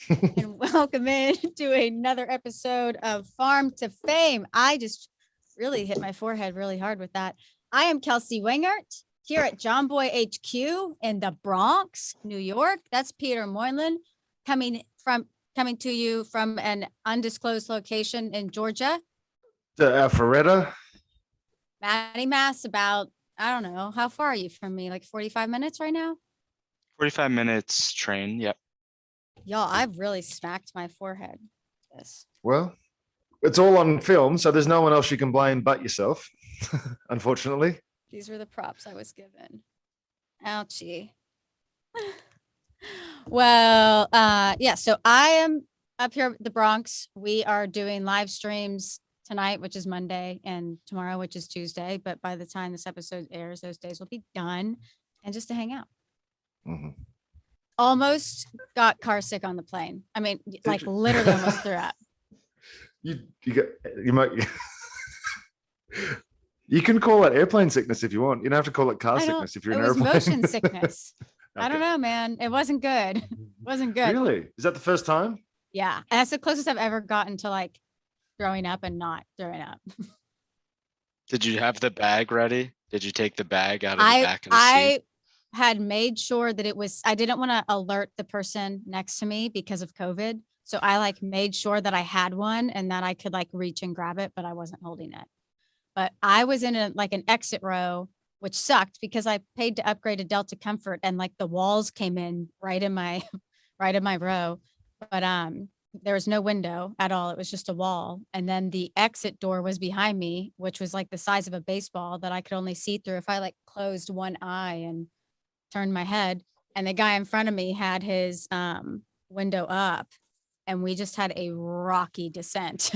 And welcome in to another episode of Farm to Fame. I just really hit my forehead really hard with that. I am Kelsey Wingert here at JOMBOY HQ in the Bronx, New York. That's Peter Moylan coming to you from an undisclosed location in Georgia. The Alpharetta. Matty Mass, about, I don't know, how far are you from me? Like 45 minutes right now? 45 minutes train. Yep. Y'all, I've really smacked my forehead. Yes. Well, it's all on film, so there's no one else you can blame but yourself, unfortunately. These were the props I was given. Ouchie. Well, yeah, so I am up here at the Bronx. We are doing live streams tonight, which is Monday, and tomorrow, which is Tuesday. But by the time this episode airs, those days will be done, and just to hang out. Mm-hmm. Almost got car sick on the plane. I mean, like literally almost threw up. You might. You can call it airplane sickness if you want. You don't have to call it car sickness if you're in an airplane. It was motion sickness. Okay. I don't know, man. It wasn't good. It wasn't good. Really? Is that the first time? Yeah. And that's the closest I've ever gotten to like throwing up and not throwing up. Did you have the bag ready? Did you take the bag out of the back of the seat? I had made sure that I didn't want to alert the person next to me because of COVID. So I like made sure that I had one and that I could like reach and grab it, but I wasn't holding it. But I was in an exit row, which sucked because I paid to upgrade to Delta Comfort and like the walls came in right in my row. But there was no window at all. It was just a wall. And then the exit door was behind me, which was like the size of a baseball that I could only see through if I like closed one eye and turned my head. And the guy in front of me had his window up and we just had a rocky descent.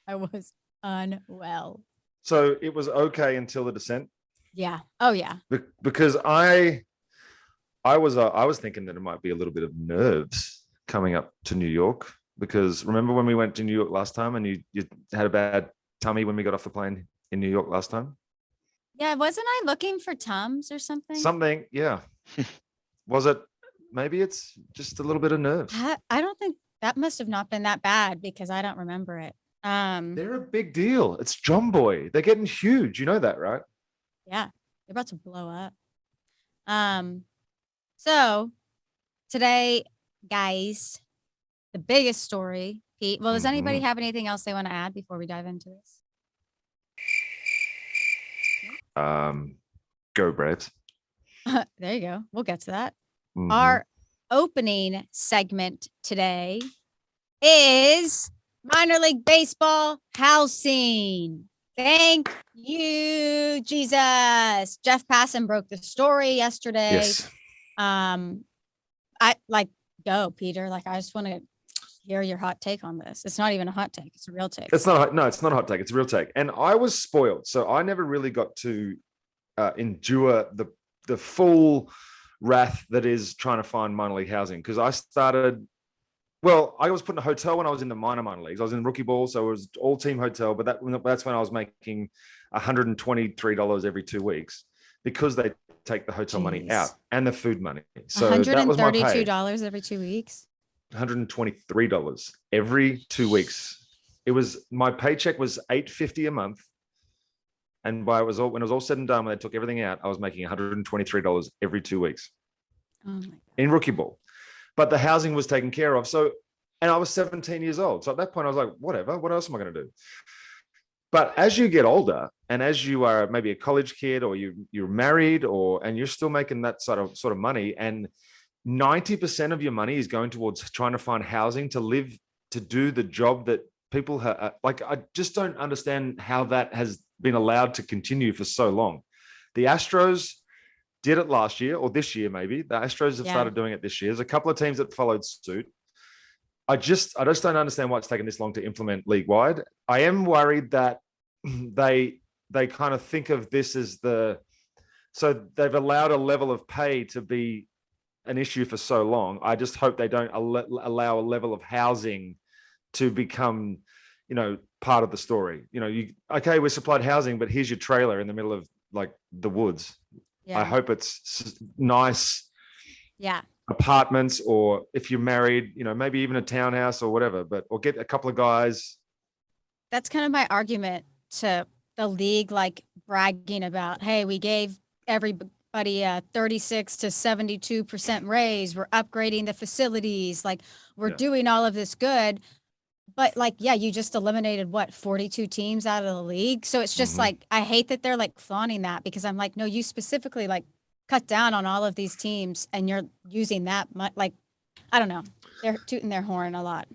I was unwell. So it was okay until the descent? Yeah. Oh yeah. Because I was thinking that it might be a little bit of nerves coming up to New York, because remember when we went to New York last time and you had a bad tummy when we got off the plane in New York last time? Yeah, wasn't I looking for Tums or something? Something, yeah. Was it? Maybe it's just a little bit of nerves. I don't think that must have not been that bad because I don't remember it. They're a big deal. It's JOMBOY. They're getting huge. You know that, right? Yeah, they're about to blow up. So today, guys, the biggest story, Pete. Well, does anybody have anything else they want to add before we dive into this? Go Braves. There you go. We'll get to that. Our opening segment today is minor league baseball housing. Thank you, Jesus. Jeff Passan broke the story yesterday. Yes. I like go, Peter. Like, I just want to hear your hot take on this. It's not even a hot take. It's a real take. It's not a hot take. It's a real take. And I was spoiled. So I never really got to endure the full wrath that is trying to find minor league housing. Because I was put in a hotel when I was in the minor leagues. I was in rookie ball, so it was all team hotel. But that's when I was making $123 every 2 weeks because they take the hotel money out and the food money. So that was my pay. $132 every 2 weeks. $123 every 2 weeks. It was, my paycheck was $850 a month. And when it was all said and done, when they took everything out, I was making $123 every 2 weeks in rookie ball. But the housing was taken care of. So, and I was 17 years old. So at that point I was like, whatever, what else am I going to do? But as you get older and as you are maybe a college kid or you're married and you're still making that sort of money, and 90% of your money is going towards trying to find housing to live, to do the job that people like, I just don't understand how that has been allowed to continue for so long. The Astros did it last year or this year, maybe. The Astros have started doing it this year. There's a couple of teams that followed suit. I just don't understand why it's taken this long to implement league-wide. I am worried that they kind of think of this as so they've allowed a level of pay to be an issue for so long. I just hope they don't allow a level of housing to become, part of the story. We're supplied housing, but here's your trailer in the middle of like the woods. Yeah. I hope it's nice. Yeah. apartments, or if you're married, maybe even a townhouse or whatever, or get a couple of guys. That's kind of my argument to the league, like bragging about, hey, we gave everybody a 36 to 72% raise. We're upgrading the facilities. Like we're doing all of this good. But like, yeah, you just eliminated 42 teams out of the league. So it's just like, I hate that they're like flaunting that, because I'm like, no, you specifically like cut down on all of these teams and you're using that much. Like, I don't know. They're tooting their horn a lot.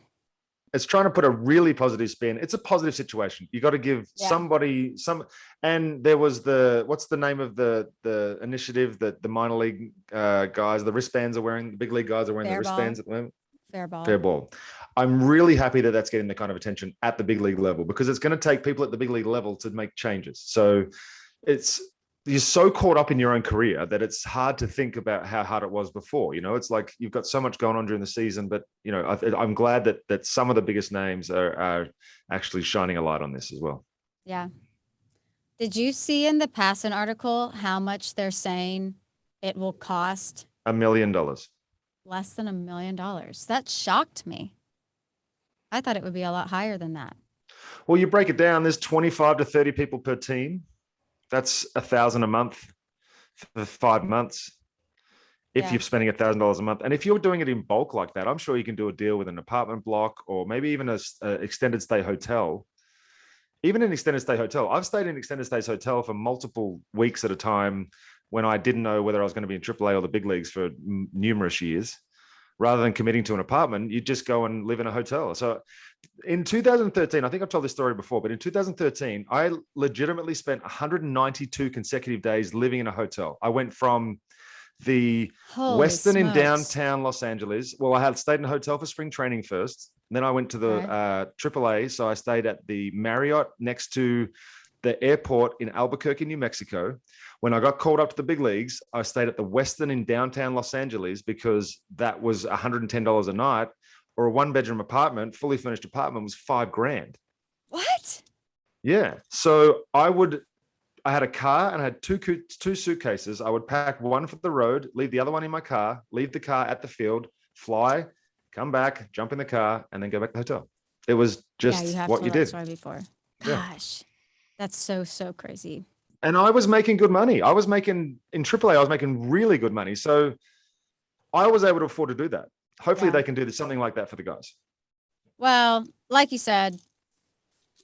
It's trying to put a really positive spin. It's a positive situation. You got to give somebody some. And there was what's the name of the initiative that the minor league guys, the wristbands are wearing, the big league guys are wearing the wristbands at the moment? Fair ball. I'm really happy that that's getting the kind of attention at the big league level, because it's going to take people at the big league level to make changes. So you're so caught up in your own career that it's hard to think about how hard it was before. It's like you've got so much going on during the season, but I'm glad that some of the biggest names are actually shining a light on this as well. Yeah. Did you see in the Passan article how much they're saying it will cost? $1 million. Less than $1 million. That shocked me. I thought it would be a lot higher than that. Well, you break it down, there's 25 to 30 people per team. That's $1,000 a month for 5 months. If you're spending $1,000 a month. And if you're doing it in bulk like that, I'm sure you can do a deal with an apartment block, or maybe even a extended stay hotel. Even an extended stay hotel. I've stayed in extended stays hotel for multiple weeks at a time when I didn't know whether I was going to be in AAA or the big leagues for numerous years. Rather than committing to an apartment, you just go and live in a hotel. So in 2013, I think I've told this story before, but in 2013, I legitimately spent 192 consecutive days living in a hotel. I went from the Westin in downtown Los Angeles. Well, I had stayed in a hotel for spring training first. Then I went to the AAA. So I stayed at the Marriott next to the airport in Albuquerque, New Mexico. When I got called up to the big leagues, I stayed at the Westin in downtown Los Angeles, because that was $110 a night, or a 1-bedroom apartment, fully furnished apartment, was $5,000. What? Yeah. So I had a car and I had two suitcases. I would pack one for the road, leave the other one in my car, leave the car at the field, fly, come back, jump in the car, and then go back to the hotel. It was just what you did. Before. Gosh, that's so crazy. And I was making good money. I was making in AAA, I was making really good money. So I was able to afford to do that. Hopefully they can do something like that for the guys. Well, like you said,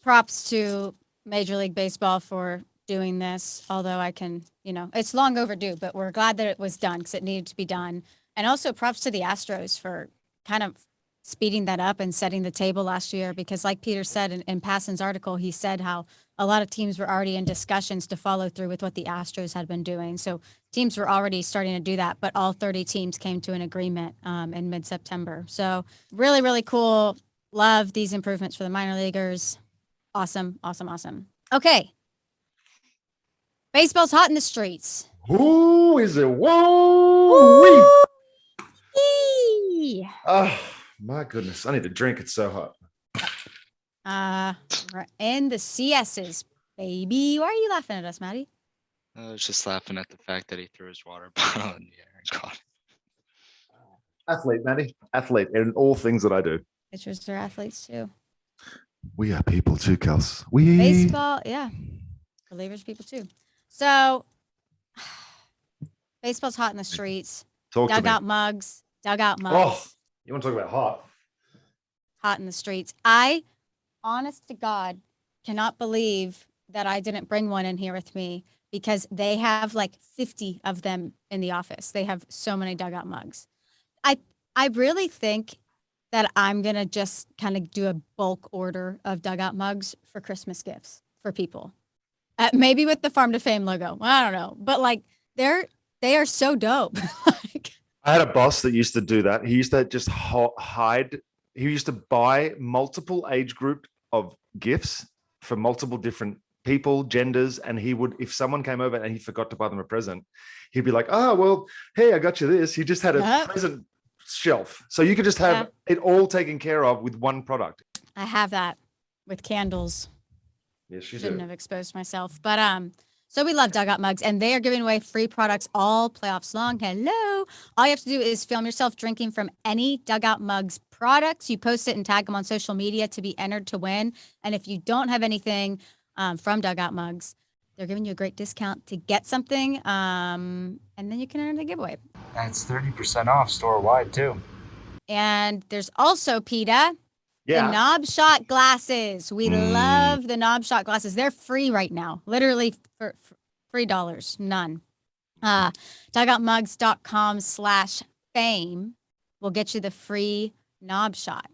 props to Major League Baseball for doing this. Although I can, it's long overdue, but we're glad that it was done because it needed to be done. And also props to the Astros for kind of speeding that up and setting the table last year, because like Peter said in Passan's article, he said how a lot of teams were already in discussions to follow through with what the Astros had been doing. So teams were already starting to do that, but all 30 teams came to an agreement in mid-September. So really, really cool. Love these improvements for the minor leaguers. Awesome. Okay. Baseball's hot in the streets. Who is it? Whoa! Woo! Oh, my goodness. I need a drink. It's so hot. And the CSs, baby. Why are you laughing at us, Maddie? I was just laughing at the fact that he threw his water bottle in the air and caught it. Athlete, Maddie. Athlete in all things that I do. Pitchers are athletes too. We are people too, Kels. Baseball, yeah. Relievers, people too. So, baseball's hot in the streets. Dugout mugs. Oh, you want to talk about hot? Hot in the streets. I, honest to God, cannot believe that I didn't bring one in here with me, because they have like 50 of them in the office. They have so many dugout mugs. I really think that I'm going to just kind of do a bulk order of dugout mugs for Christmas gifts for people. Maybe with the Farm to Fame logo. I don't know. But like they are so dope. I had a boss that used to do that. He used to just hide. He used to buy multiple age group of gifts for multiple different people, genders. And he would, if someone came over and he forgot to buy them a present, he'd be like, oh, well, hey, I got you this. He just had a present shelf. So you could just have it all taken care of with one product. I have that with candles. Yes, you Shouldn't have exposed myself. But So we love Dugout Mugs, and they are giving away free products all playoffs long. Hello. All you have to do is film yourself drinking from any Dugout Mugs products. You post it and tag them on social media to be entered to win. And if you don't have anything from Dugout Mugs, they're giving you a great discount to get something, and then you can enter the giveaway. That's 30% off store-wide, too. And there's also, PETA, the Yeah. knob shot glasses. We love the knob shot glasses. They're free right now, literally for free dollars, none. Dugoutmugs.com/fame will get you the free knob shot,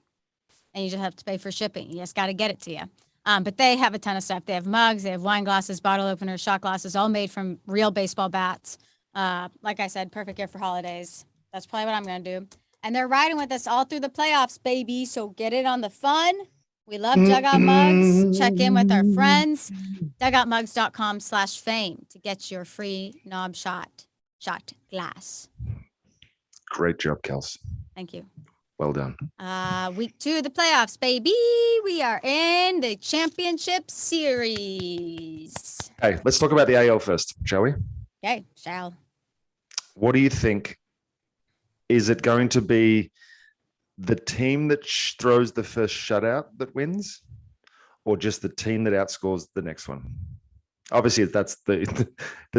and you just have to pay for shipping. You just got to get it to you. But they have a ton of stuff. They have mugs, they have wine glasses, bottle openers, shot glasses, all made from real baseball bats. Like I said, perfect gift for holidays. That's probably what I'm going to do. And they're riding with us all through the playoffs, baby. So get it on the fun. We love Dugout Mugs. Check in with our friends. Dugoutmugs.com/fame to get your free knob shot glass. Great job, Kels. Thank you. Well done. Week 2 of the playoffs, baby. We are in the championship series. Hey, let's talk about the AL first, shall we? Okay, shall. What do you think? Is it going to be the team that throws the first shutout that wins, or just the team that outscores the next one? Obviously, that's the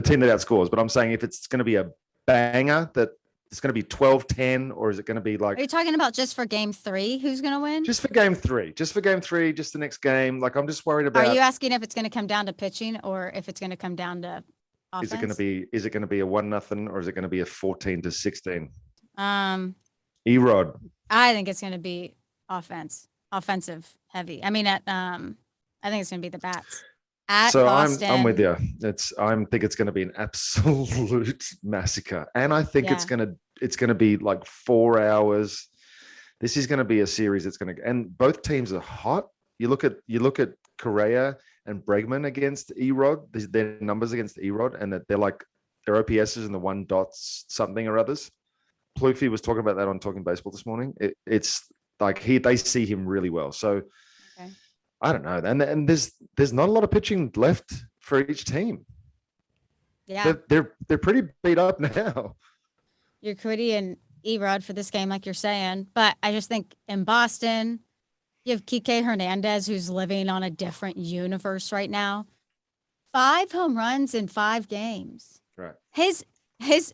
team that outscores. But I'm saying if it's going to be a banger that it's going to be 12-10, or is it going to be like? Are you talking about just for game 3? Who's going to win? Just for game 3, just the next game. Like, I'm just worried about. Are you asking if it's going to come down to pitching or if it's going to come down to offense? Is it going to be a 1-0, or is it going to be a 14-16? Erod. I think it's going to be offensive heavy. I mean, I think it's going to be the bats. So I'm with you. I think it's going to be an absolute massacre, and I think it's going to be like 4 hours. This is going to be a series that's going to, and both teams are hot. You look at Correa and Bregman against Erod. Their numbers against Erod, and that they're like their OPS is in the 1 dots something or others. Plouffe was talking about that on Talking Baseball this morning. It's like they see him really well. So okay. I don't know. And there's not a lot of pitching left for each team. Yeah. They're pretty beat up now. You're Urquidy and Erod for this game, like you're saying. But I just think in Boston, you have Kike Hernandez, who's living on a different universe right now. 5 home runs in 5 games. Right. His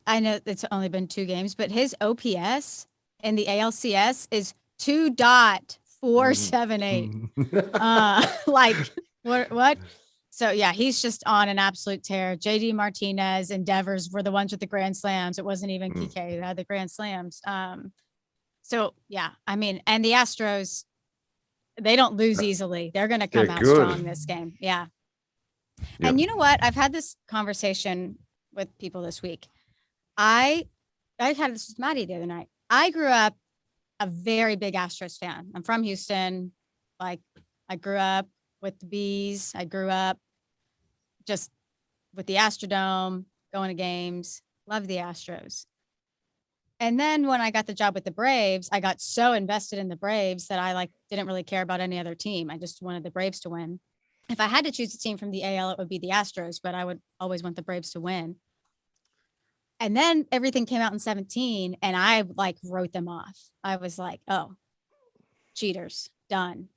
I know it's only been 2 games, but his OPS in the ALCS is 2.478. Like what? So yeah, he's just on an absolute tear. JD Martinez and Devers were the ones with the grand slams. It wasn't even Kike who had the grand slams. So yeah, I mean, and the Astros, they don't lose easily. They're going to come out strong this game. Yeah. Yep. And you know what? I've had this conversation with people this week. I had this with Maddie the other night. I grew up a very big Astros fan. I'm from Houston. Like, I grew up with the Bees. I grew up just with the Astrodome, going to games, love the Astros. And then when I got the job with the Braves, I got so invested in the Braves that I didn't really care about any other team. I just wanted the Braves to win. If I had to choose a team from the AL, it would be the Astros, but I would always want the Braves to win. And then everything came out in 17 and I wrote them off. I was like, oh, cheaters, done.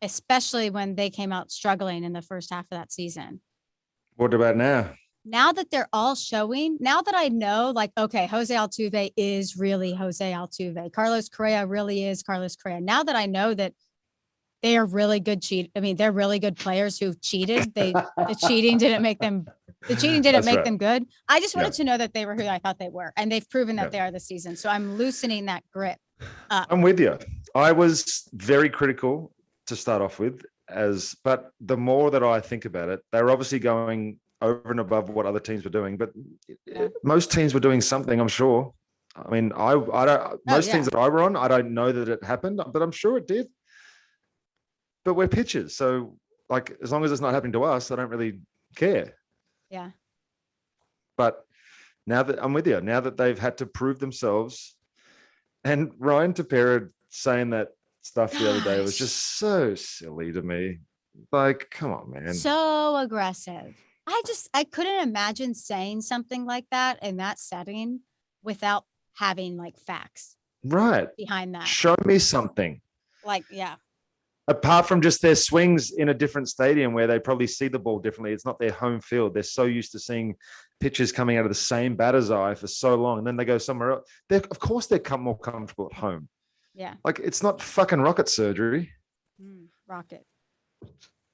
Especially when they came out struggling in the first half of that season. What about now? Now that they're all showing, now that I know, okay, Jose Altuve is really Jose Altuve. Carlos Correa really is Carlos Correa. Now that I know that they are really good they're really good players who cheated. The cheating didn't make them them good. I just wanted to know that they were who I thought they were. And they've proven that they are this season. So I'm loosening that grip. I'm with you. I was very critical to start off with, but the more that I think about it, they were obviously going over and above what other teams were doing, but most teams were doing something, I'm sure. I mean, I don't, most teams that I were on, I don't know that it happened, but I'm sure it did. But we're pitchers. So as long as it's not happening to us, I don't really care. Yeah. But now that I'm with you, now that they've had to prove themselves, and Ryan Tepera saying that stuff the other day was just so silly to me. Come on, man. So aggressive. I couldn't imagine saying something like that in that setting without having like facts Right. behind that. Show me something. Like, yeah. Apart from just their swings in a different stadium where they probably see the ball differently. It's not their home field. They're so used to seeing pitches coming out of the same batter's eye for so long. And then they go somewhere else. Of course, they're more comfortable at home. Yeah. Like, it's not fucking rocket surgery. Rocket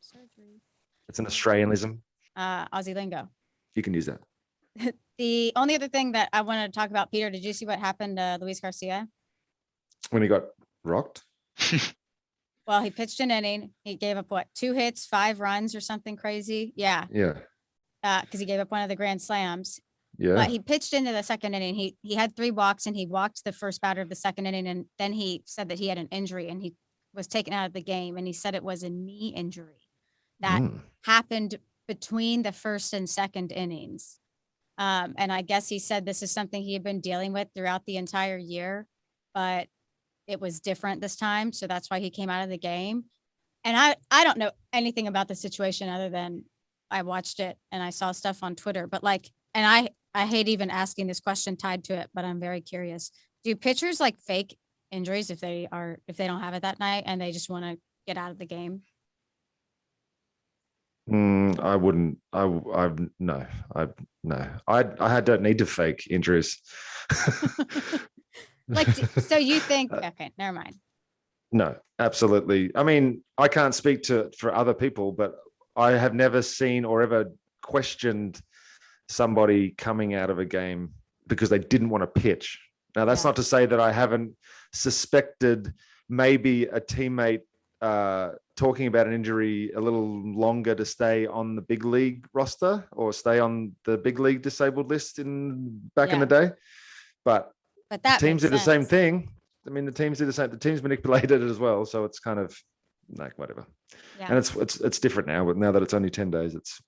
surgery. It's an Australianism. Aussie lingo. You can use that. The only other thing that I wanted to talk about, Peter, did you see what happened to Luis Garcia? When he got rocked? Well, he pitched an inning. He gave up 2 hits, 5 runs or something crazy. Yeah. Yeah. Because he gave up one of the grand slams. Yeah. But he pitched into the second inning. He had 3 walks and he walked the first batter of the second inning. And then he said that he had an injury and he was taken out of the game. And he said it was a knee injury that happened between the first and second innings. And I guess he said this is something he had been dealing with throughout the entire year, but it was different this time. So that's why he came out of the game. And I don't know anything about the situation other than I watched it and I saw stuff on Twitter, but like, and I hate even asking this question tied to it, but I'm very curious. Do pitchers like fake injuries if they don't have it that night and they just want to get out of the game? I wouldn't. No. I don't need to fake injuries. Like, so you think? Okay, never mind. No, absolutely. I mean, I can't speak for other people, but I have never seen or ever questioned somebody coming out of a game because they didn't want to pitch. Now, that's not to say that I haven't suspected maybe a teammate talking about an injury a little longer to stay on the big league roster or stay on the big league disabled list back in the day. But that teams do the same thing. I mean, the teams do the same. The teams manipulated it as well. So it's kind of like whatever. Yeah. And it's different now. But now that it's only 10 days, it's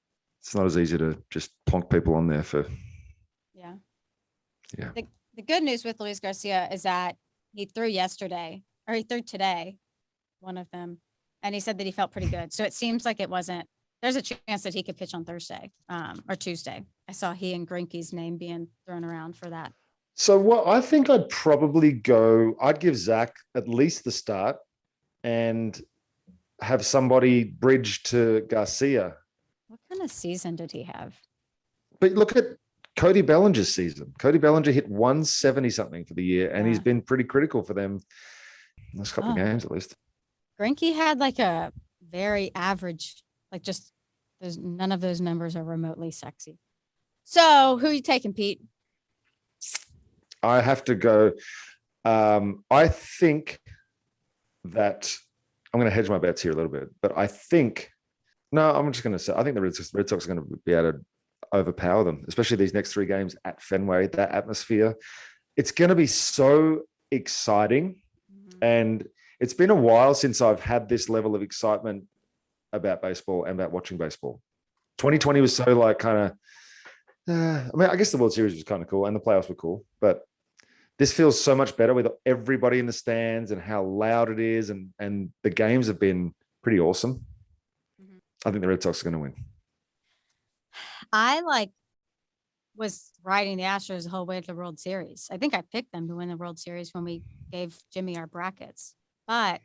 not as easy to just plonk people on there for. Yeah. Yeah. The good news with Luis Garcia is that he threw today, one of them, and he said that he felt pretty good. So it seems like there's a chance that he could pitch on Thursday or Tuesday. I saw he and Greinke's name being thrown around for that. So what I think I'd give Zach at least the start and have somebody bridge to Garcia. What kind of season did he have? But look at Cody Bellinger's season. Cody Bellinger hit 170 something for the year, and he's been pretty critical for them last couple of games at least. Greinke had like a very average, like just none of those numbers are remotely sexy. So who are you taking, Pete? I have to go. I think that I'm going to hedge my bets here a little bit, but I'm just going to say, I think the Red Sox are going to be able to overpower them, especially these next 3 games at Fenway, that atmosphere. It's going to be so exciting. And it's been a while since I've had this level of excitement about baseball and about watching baseball. 2020 was so like kind of, I mean, I guess the World Series was kind of cool and the playoffs were cool, but this feels so much better with everybody in the stands and how loud it is. And the games have been pretty awesome. I think the Red Sox are going to win. I was riding the Astros the whole way to the World Series. I think I picked them to win the World Series when we gave Jimmy our brackets, but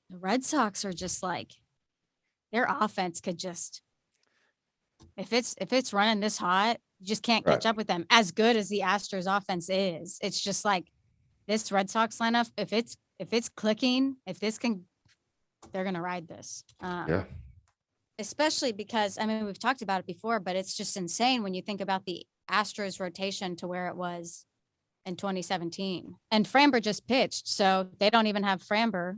the Red Sox are just like, their offense could just, if it's running this hot, you just can't catch up with them. As good as the Astros offense is, it's just like this Red Sox lineup. If it's clicking, they're going to ride this. Especially because, I mean, we've talked about it before, but it's just insane when you think about the Astros rotation to where it was in 2017. And Framber just pitched, so they don't even have Framber.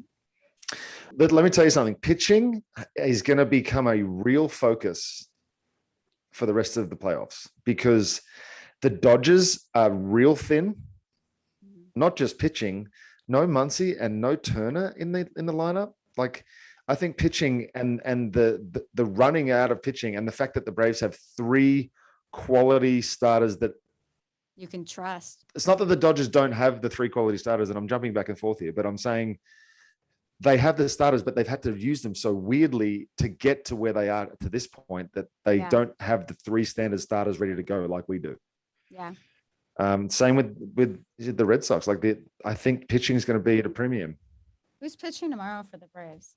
But let me tell you something. Pitching is going to become a real focus for the rest of the playoffs because the Dodgers are real thin, not just pitching. No Muncy and no Turner in the lineup. Like, I think pitching and the running out of pitching and the fact that the Braves have 3 quality starters that you can trust. It's not that the Dodgers don't have the 3 quality starters, and I'm jumping back and forth here, but I'm saying they have the starters, but they've had to use them so weirdly to get to where they are to this point that they don't have the 3 standard starters ready to go like we do. Yeah. Same with the Red Sox. I think pitching is going to be at a premium. Who's pitching tomorrow for the Braves?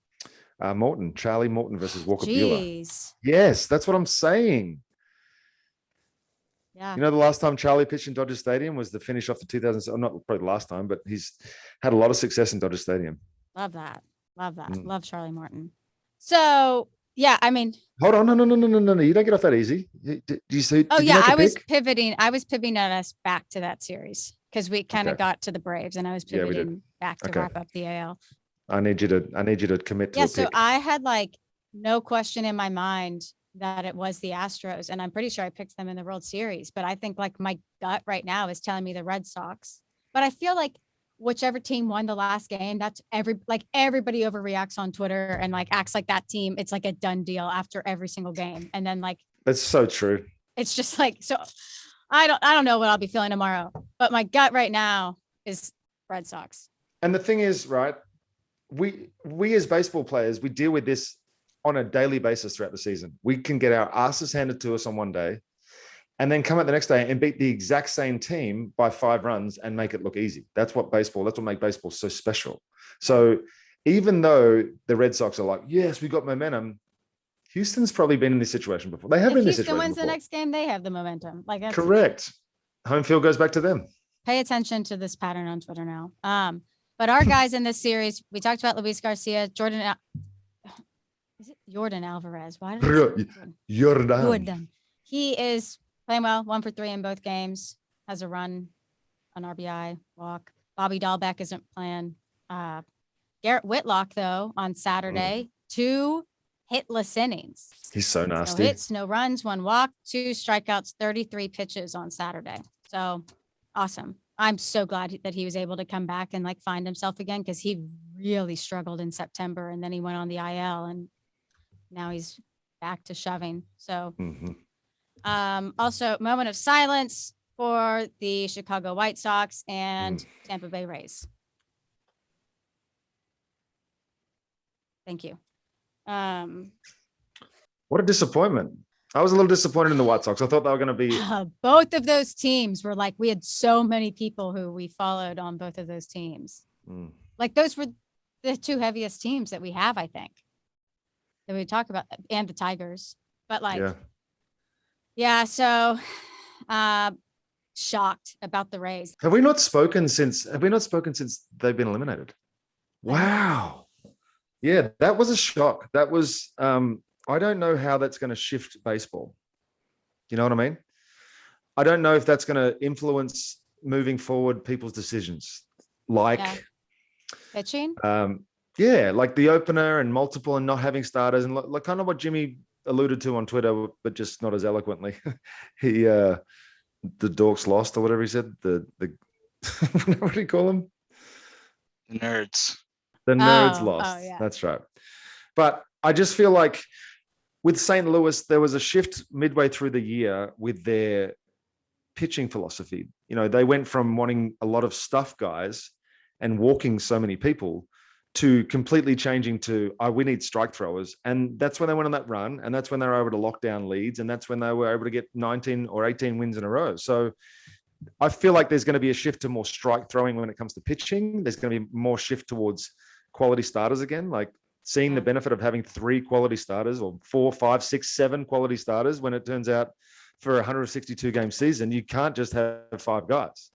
Charlie Morton versus Walker Buehler. Jeez. Yes, that's what I'm saying. Yeah. You know, the last time Charlie pitched in Dodger Stadium was the finish off the 2000s. Not probably the last time, but he's had a lot of success in Dodger Stadium. Love that. Love Charlie Morton. So yeah, I mean, hold on, no, you don't get off that easy. Did you see? Oh yeah, I was pivoting us back to that series because we kind of got to the Braves, and I was pivoting back to wrap up the AL. I need you to commit to a pick. So I had like no question in my mind that it was the Astros, and I'm pretty sure I picked them in the World Series. But I think like my gut right now is telling me the Red Sox. But I feel like whichever team won the last game, that's everybody overreacts on Twitter and like acts like that team. It's like a done deal after every single game. And then like, that's so true. It's just like, so I don't know what I'll be feeling tomorrow, but my gut right now is Red Sox. And the thing is, right, we as baseball players, we deal with this on a daily basis throughout the season. We can get our asses handed to us on one day and then come out the next day and beat the exact same team by 5 runs and make it look easy. That's what makes baseball so special. So even though the Red Sox are like, yes, we got momentum, Houston's probably been in this situation before. They have been in this situation before. If Houston wins the next game, they have the momentum. Like that's correct. Home field goes back to them. Pay attention to this pattern on Twitter now. But our guys in this series, we talked about Luis Garcia, Jordan Alvarez. Why did Jordan? He is playing well, 1 for 3 in both games, has a run, an RBI, walk. Bobby Dahlbeck isn't playing. Garrett Whitlock, though, on Saturday, 2 hitless innings. He's so nasty. No hits, no runs, 1 walk, 2 strikeouts, 33 pitches on Saturday. So awesome. I'm so glad that he was able to come back and like find himself again because he really struggled in September and then he went on the IL and now he's back to shoving. So also moment of silence for the Chicago White Sox and Tampa Bay Rays. Thank you. What a disappointment. I was a little disappointed in the White Sox. I thought they were going to be. Both of those teams were like, we had so many people who we followed on both of those teams. Like those were the 2 heaviest teams that we have, I think, that we talk about, and the Tigers. But like, so shocked about the Rays. Have we not spoken since they've been eliminated? Wow. Yeah, that was a shock. That was, I don't know how that's going to shift baseball. You know what I mean? I don't know if that's going to influence moving forward people's decisions. Like pitching? Like the opener and multiple and not having starters and like kind of what Jimmy alluded to on Twitter, but just not as eloquently. He the dorks lost or whatever he said. The what do you call them? The nerds. The nerds lost. That's right. But I just feel like with St. Louis, there was a shift midway through the year with their pitching philosophy. You know, they went from wanting a lot of stuff guys and walking so many people to completely changing to, we need strike throwers. And that's when they went on that run. And that's when they were able to lock down leads. And that's when they were able to get 19 or 18 wins in a row. So I feel like there's going to be a shift to more strike throwing when it comes to pitching. There's going to be more shift towards quality starters again, like seeing the benefit of having 3 quality starters or 4, 5, 6, 7 quality starters when it turns out for a 162 game season, you can't just have 5 guys.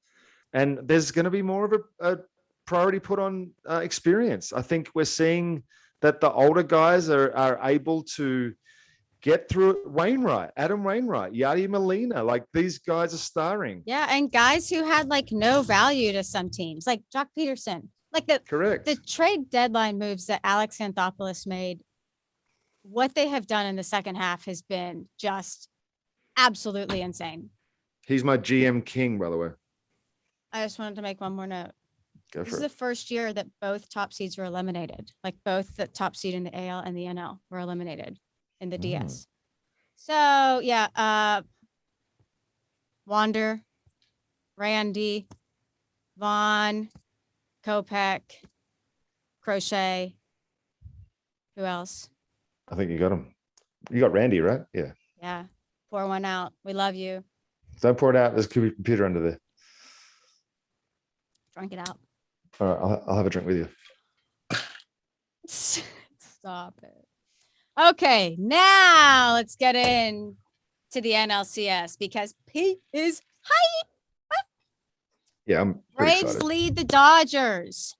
And there's going to be more of a priority put on experience. I think we're seeing that the older guys are able to get through it. Adam Wainwright, Yadi Molina, like these guys are starring. Yeah, and guys who had like no value to some teams, like Jock Peterson. Like the trade deadline moves that Alex Anthopoulos made, what they have done in the second half has been just absolutely insane. He's my GM king, by the way. I just wanted to make one more note. This is the first year that both top seeds were eliminated. Like both the top seed in the AL and the NL were eliminated in the DS. So Wander, Randy, Vaughn, Kopech, Crochet. Who else? I think you got him. You got Randy, right? Yeah. Yeah. Pour one out. We love you. Don't pour it out. There's a computer under there. Drink it out. All right, I'll have a drink with you. Stop it. Okay, now let's get in to the NLCS because Pete is high. Yeah, I'm pretty Braves excited. lead the Dodgers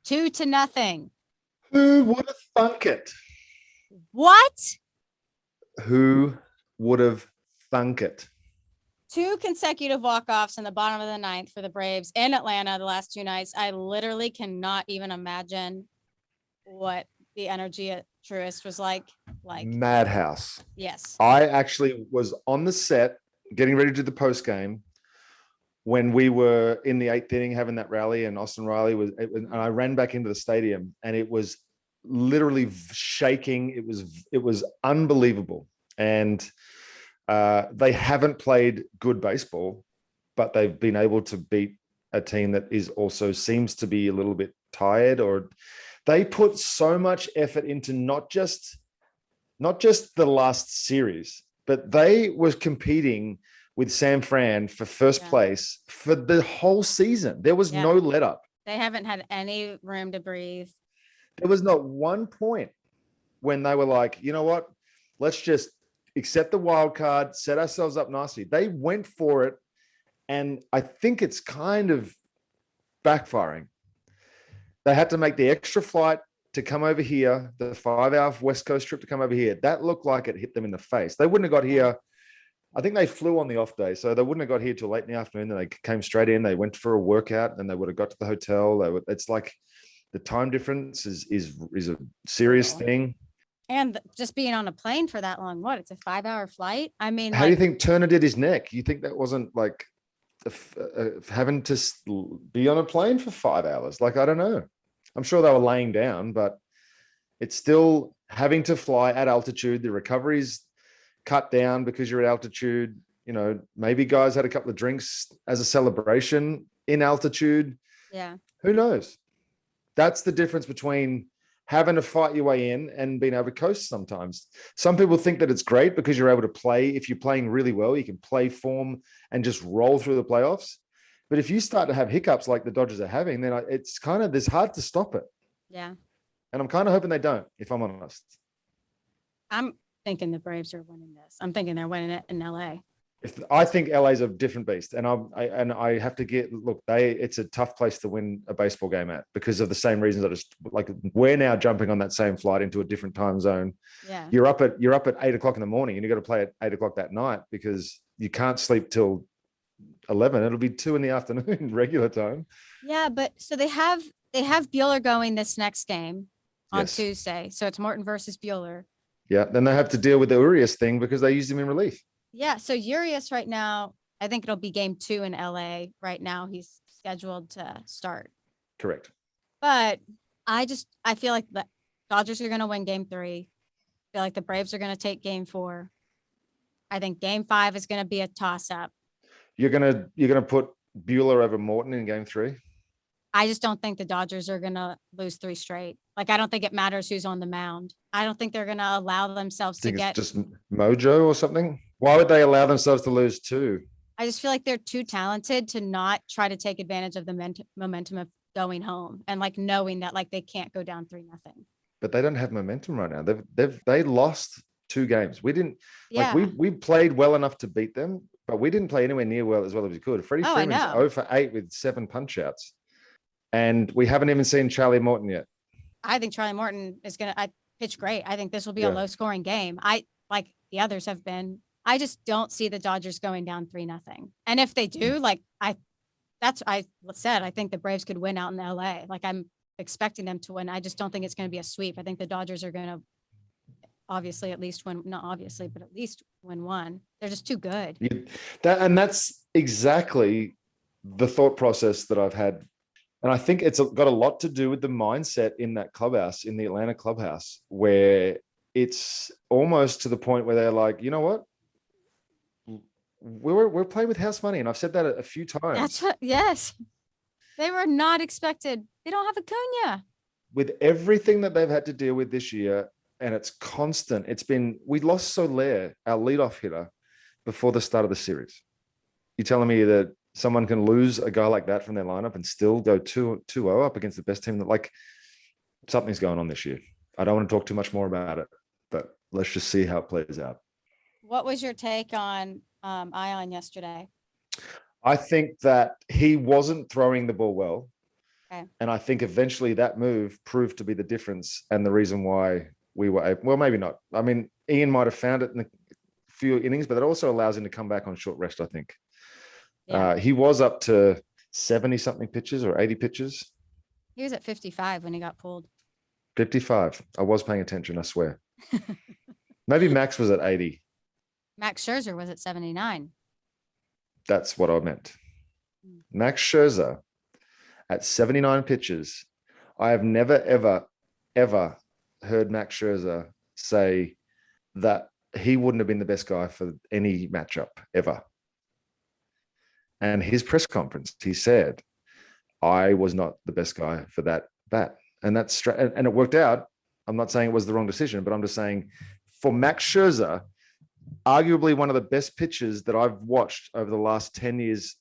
2-0. Who would have thunk it? What? Who would have thunk it? 2 consecutive walk-offs in the bottom of the ninth for the Braves in Atlanta the last 2 nights. I literally cannot even imagine what the energy at Truist was like. Madhouse. Yes. I actually was on the set getting ready to do the post game when we were in the 8th inning having that rally, and Austin Riley and I ran back into the stadium, and it was literally shaking. It was unbelievable. And they haven't played good baseball, but they've been able to beat a team that is also seems to be a little bit tired, or they put so much effort into not just the last series, but they were competing with San Fran for first place for the whole season. There was no let up. They haven't had any room to breathe. There was not one point when they were like, you know what, let's just accept the wild card, set ourselves up nicely. They went for it, and I think it's kind of backfiring. They had to make the extra flight to come over here, the 5-hour West Coast trip to come over here. That looked like it hit them in the face. They wouldn't have got here. I think they flew on the off day, so they wouldn't have got here till late in the afternoon. Then they came straight in. They went for a workout, and they would have got to the hotel. It's like the time difference is a serious thing. And just being on a plane for that long, it's a 5-hour flight? I mean, how do you think Turner did his neck? You think that wasn't like having to be on a plane for 5 hours? Like, I don't know. I'm sure they were laying down, but it's still having to fly at altitude. The recovery's cut down because you're at altitude. You know, maybe guys had a couple of drinks as a celebration in altitude. Yeah. Who knows? That's the difference between having to fight your way in and being able to coast sometimes. Some people think that it's great because you're able to play. If you're playing really well, you can play form and just roll through the playoffs. But if you start to have hiccups like the Dodgers are having, then it's hard to stop it. Yeah. And I'm kind of hoping they don't, if I'm honest. I'm thinking the Braves are winning this. I'm thinking they're winning it in LA. I think LA's a different beast, and I have to it's a tough place to win a baseball game at because of the same reasons. We're now jumping on that same flight into a different time zone. Yeah, you're up at 8:00 in the morning, and you got to play at 8:00 that night because you can't sleep till 11. It'll be 2 p.m. regular time. Yeah, but so they have Bueller going this next game on Tuesday, so it's Morton versus Bueller. Yeah, then they have to deal with the Urias thing because they used him in relief. Yeah, so Urias right now, I think it'll be game 2 in LA. Right now, he's scheduled to start. Correct. But I feel like the Dodgers are going to win game 3. I feel like the Braves are going to take game 4. I think game 5 is going to be a toss-up. You're gonna put Bueller over Morton in game 3? I just don't think the Dodgers are going to lose 3 straight. Like, I don't think it matters who's on the mound. I don't think they're going to allow themselves to get just mojo or something. Why would they allow themselves to lose 2? I just feel like they're too talented to not try to take advantage of the momentum of going home and like knowing that like they can't go down 3-0. But they don't have momentum right now. They lost 2 games. We didn't we played well enough to beat them, but we didn't play anywhere near as well as we could. Freddie Freeman's 0 for 8 with 7 punch outs. And we haven't even seen Charlie Morton yet. I think Charlie Morton is going to pitch great. I think this will be a low scoring game. Like the others have been. I just don't see the Dodgers going down 3-0. And if they do, I think the Braves could win out in LA. Like I'm expecting them to win. I just don't think it's going to be a sweep. I think the Dodgers are going to at least win 1. They're just too good. That's exactly the thought process that I've had. And I think it's got a lot to do with the mindset in that clubhouse, in the Atlanta clubhouse, where it's almost to the point where they're like, you know what? We're playing with house money. And I've said that a few times. Yes. They were not expected. They don't have Acuna. with everything that they've had to deal with this year, and it's constant. We lost Soler, our leadoff hitter, before the start of the series. You're telling me that someone can lose a guy like that from their lineup and still go 2-0 up against the best team? That, like, something's going on this year. I don't want to talk too much more about it, but let's just see how it plays out. What was your take on Ion yesterday? I think that he wasn't throwing the ball well. Okay. And I think eventually that move proved to be the difference and the reason why we were able, well, maybe not. I mean, Ian might have found it in a few innings, but it also allows him to come back on short rest, I think. Yeah. He was up to 70 something pitches or 80 pitches. He was at 55 when he got pulled. 55. I was paying attention, I swear. Maybe Max was at 80. Max Scherzer was at 79. That's what I meant. Max Scherzer at 79 pitches. I have never, ever heard Max Scherzer say that he wouldn't have been the best guy for any matchup ever. And his press conference, he said, I was not the best guy for that bat. And that's and it worked out. I'm not saying it was the wrong decision, but I'm just saying for Max Scherzer, arguably one of the best pitchers that I've watched over the last 10 years.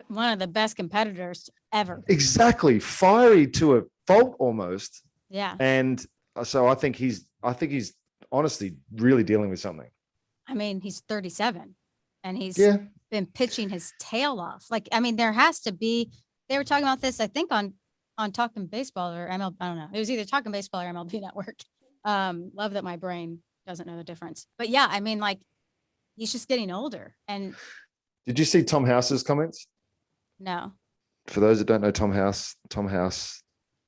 One of the best competitors ever. Exactly. Fiery to a fault almost. Yeah. And so I think he's honestly really dealing with something. I mean, he's 37 and he's been pitching his tail off. Like, I mean, there has to be, they were talking about this, I think on Talking Baseball or MLB, I don't know. It was either Talking Baseball or MLB Network. Love that my brain doesn't know the difference. But yeah, I mean, like, he's just getting older. And did you see Tom House's comments? No. For those that don't know Tom House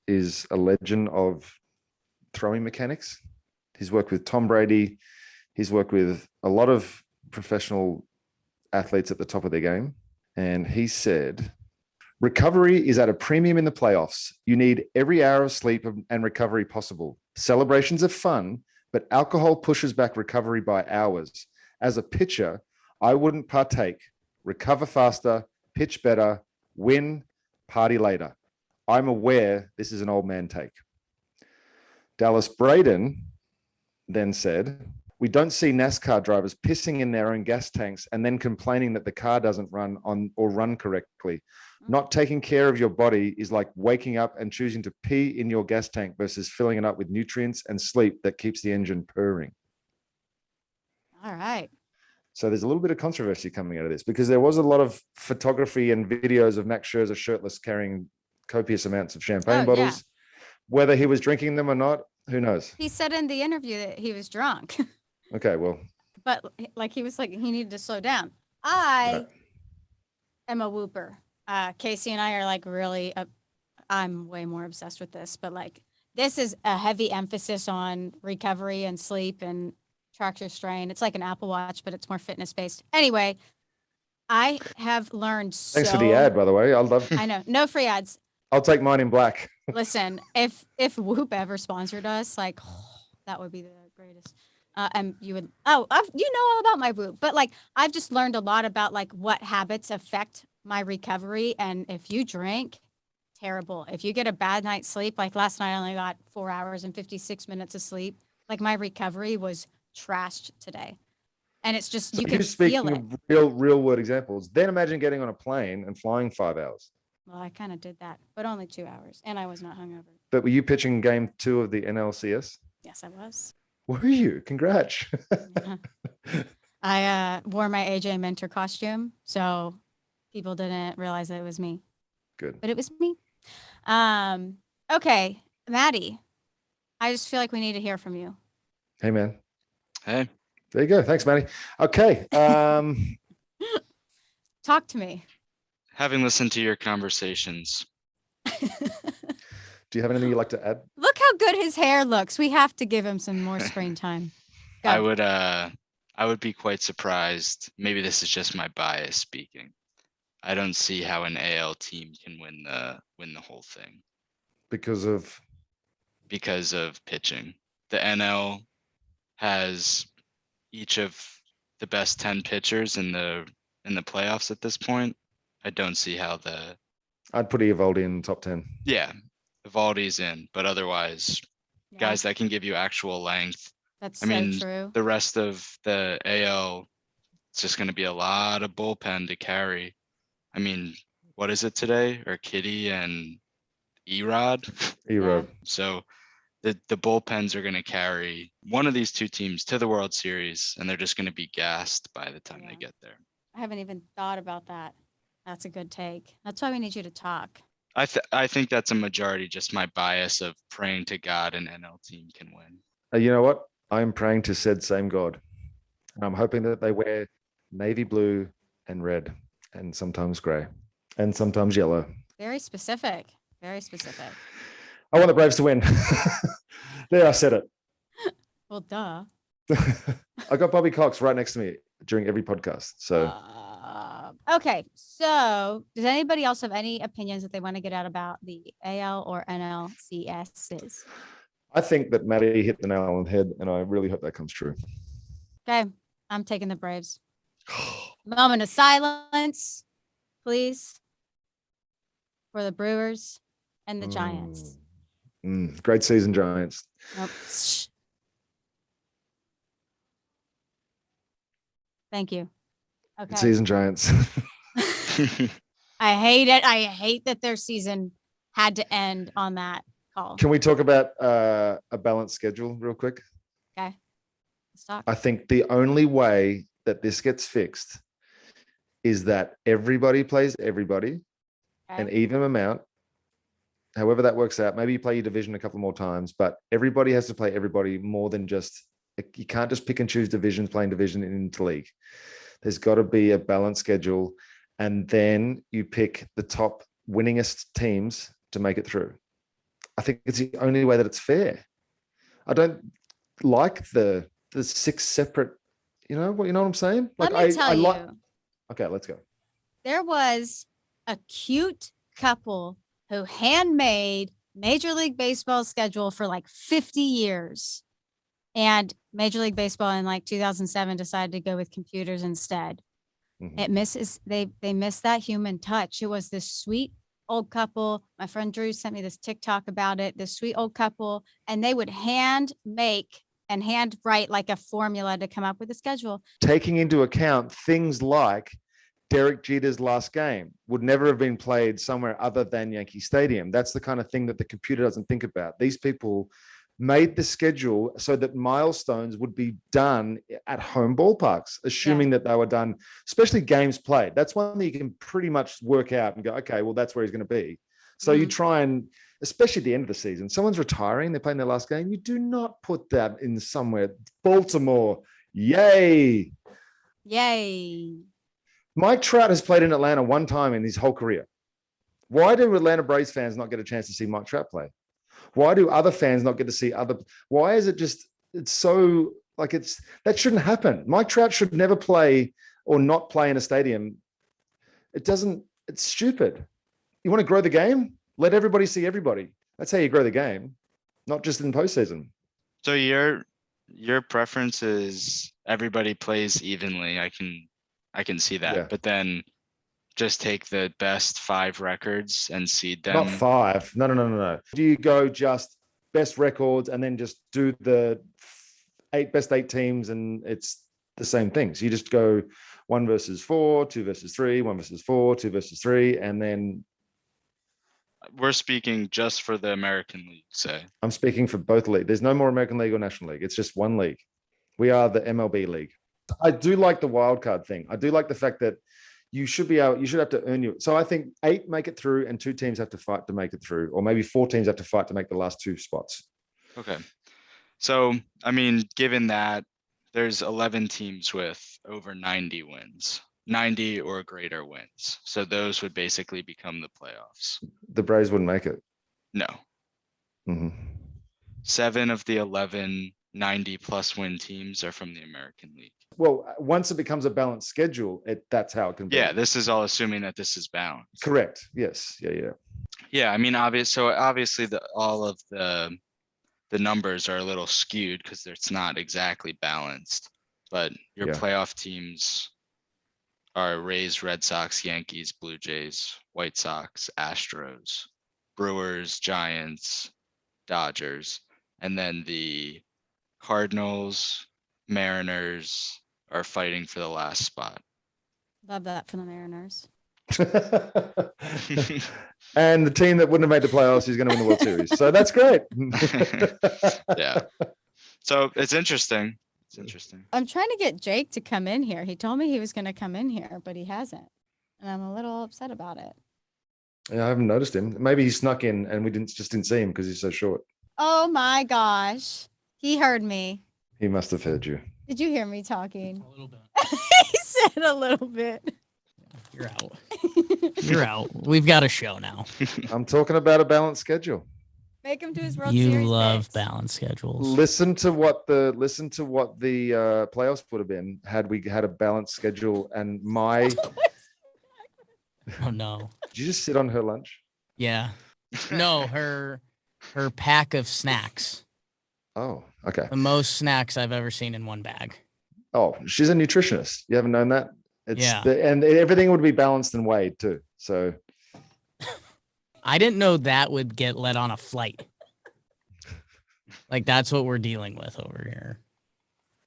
is a legend of throwing mechanics. He's worked with Tom Brady. He's worked with a lot of professional athletes at the top of their game. And he said, recovery is at a premium in the playoffs. You need every hour of sleep and recovery possible. Celebrations are fun, but alcohol pushes back recovery by hours. As a pitcher, I wouldn't partake. Recover faster, pitch better, win, party later. I'm aware this is an old man take. Dallas Braden then said, we don't see NASCAR drivers pissing in their own gas tanks and then complaining that the car doesn't run correctly. Not taking care of your body is like waking up and choosing to pee in your gas tank versus filling it up with nutrients and sleep that keeps the engine purring. All right. So there's a little bit of controversy coming out of this because there was a lot of photography and videos of Max Scherzer shirtless carrying copious amounts of champagne bottles. Yeah. Whether he was drinking them or not, who knows? He said in the interview that he was drunk. Okay, well. But like he was like, he needed to slow down. I am a whooper. Casey and I are like really, I'm way more obsessed with this, but like this is a heavy emphasis on recovery and sleep and tractor strain. It's like an Apple Watch, but it's more fitness based. Anyway, I have learned Thanks for the ad, by the way. I know, no free ads. I'll take mine in black. Listen, if Whoop ever sponsored us, like that would be the greatest. And you would, you know all about my Whoop, but like I've just learned a lot about like what habits affect my recovery. And if you drink, terrible. If you get a bad night's sleep, like last night I only got 4 hours and 56 minutes of sleep. Like my recovery was trashed today. And it's just, so you can feel it. Real world examples. Then imagine getting on a plane and flying 5 hours. Well, I kind of did that, but only 2 hours and I was not hungover. But were you pitching game 2 of the NLCS? Yes, I was. Were you? Congrats. I wore my AJ Mentor costume, so people didn't realize that it was me. Good. But it was me. Okay, Maddie, I just feel like we need to hear from you. Hey, man. Hey. There you go. Thanks, Maddie. Okay. Talk to me. Having listened to your conversations. Do you have anything you'd like to add? Look how good his hair looks. We have to give him some more screen time. Go. I would be quite surprised. Maybe this is just my bias speaking. I don't see how an AL team can win the whole thing. Because of pitching. The NL has each of the best 10 pitchers in the playoffs at this point. I don't see how I'd put Eovaldi in the top 10. Yeah. Evaldi's in, but otherwise, Yeah, guys that can give you actual length. that's I so mean, true. the rest of the AL, it's just going to be a lot of bullpen to carry. I mean, what is it today? Or Kitty and Erod? Erod. So the bullpens are going to carry one of these two teams to the World Series, and they're just going to be gassed by the time they Yeah. get there. I haven't even thought about that. That's a good take. That's why we need you to talk. I think that's a majority, just my bias of praying to God an NL team can win. You know what? I'm praying to said same God. And I'm hoping that they wear navy blue and red and sometimes gray and sometimes yellow. Very specific. Very specific. I want the Braves to win. There, I said it. Well, duh. I got Bobby Cox right next to me during every podcast. So Okay. So does anybody else have any opinions that they want to get out about the AL or NLCSs? I think that Matty hit the nail on the head, and I really hope that comes true. Okay. I'm taking the Braves. Moment of silence, please, for the Brewers and the Giants. Great season, Giants. Nope. Shh. Thank you. Good Okay. season, Giants. I hate it. I hate that their season had to end on that call. Can we talk about a balanced schedule real quick? Okay. Let's talk. I think the only way that this gets fixed is that everybody plays everybody, an Okay. even amount. However that works out. Maybe you play your division a couple more times, but everybody has to play everybody more than just, you can't just pick and choose divisions, playing division into league. There's got to be a balanced schedule. And then you pick the top winningest teams to make it through. I think it's the only way that it's fair. I don't like the 6 separate, you know what I'm saying? Let me tell you. Okay, let's go. There was a cute couple who handmade Major League Baseball schedule for like 50 years. And Major League Baseball in like 2007 decided to go with computers instead. Mhm. It misses, they miss that human touch. It was this sweet old couple. My friend Drew sent me this TikTok about it, this sweet old couple, and they would hand make and hand write like a formula to come up with a schedule. Taking into account things like Derek Jeter's last game would never have been played somewhere other than Yankee Stadium. That's the kind of thing that the computer doesn't think about. These people made the schedule so that milestones would be done at home ballparks, assuming that they were done, especially games played. That's one that you can pretty much work out and go, okay, well, that's where he's going to be. So you try and, especially at the end of the season, someone's retiring, they're playing their last game. You do not put that in somewhere. Baltimore, yay. Yay. Mike Trout has played in Atlanta one time in his whole career. Why do Atlanta Braves fans not get a chance to see Mike Trout play? Why do other fans not get to see other? Why is it just, it's so like that shouldn't happen. Mike Trout should never play or not play in a stadium. It's stupid. You want to grow the game? Let everybody see everybody. That's how you grow the game, not just in postseason. So your preference is everybody plays evenly. I can see that, Yeah. but then just take the best 5 records and seed them. Not 5. No. Do you go just best records and then just do the best 8 teams and it's the same thing? So you just go 1 versus 4, 2 versus 3, 1 versus 4, 2 versus 3, and then. We're speaking just for the American League, say. I'm speaking for both leagues. There's no more American League or National League. It's just one league. We are the MLB League. I do like the wild card thing. I do like the fact that you should have to earn you. So I think 8 make it through and 2 teams have to fight to make it through, or maybe 4 teams have to fight to make the last 2 spots. Okay. So, I mean, given that there's 11 teams with over 90 wins, 90 or greater wins. So those would basically become the playoffs. The Braves wouldn't make it. No. Mm-hmm. 7 of the 11 90+ win teams are from the American League. Well, once it becomes a balanced schedule, that's how it can be. Yeah, this is all assuming that this is balanced. Correct. Yes. Yeah. Yeah, I mean, obviously all of the numbers are a little skewed because it's not exactly balanced, but your playoff teams are Rays, Red Sox, Yankees, Blue Jays, White Sox, Astros. Brewers, Giants, Dodgers, and then the Cardinals, Mariners are fighting for the last spot. Love that for the Mariners. And the team that wouldn't have made the playoffs is going to win the World Series. So that's great. Yeah. So it's interesting. It's interesting. I'm trying to get Jake to come in here. He told me he was going to come in here, but he hasn't. And I'm a little upset about it. Yeah, I haven't noticed him. Maybe he snuck in and we just didn't see him because he's so short. Oh my gosh. He heard me. He must have heard you. Did you hear me talking? A little bit. He said a little bit. You're out. You're out. We've got a show now. I'm talking about a balanced schedule. Make him do his World You Series love picks. balanced schedules. Listen to what the playoffs would have been had we had a balanced schedule. And my, Oh no. did you just sit on her lunch? Yeah. No, her pack of snacks. Oh, okay. The most snacks I've ever seen in one bag. Oh, she's a nutritionist. You haven't known that? It's Yeah. and everything would be balanced and weighed too. So I didn't know that would get let on a flight. Like that's what we're dealing with over here.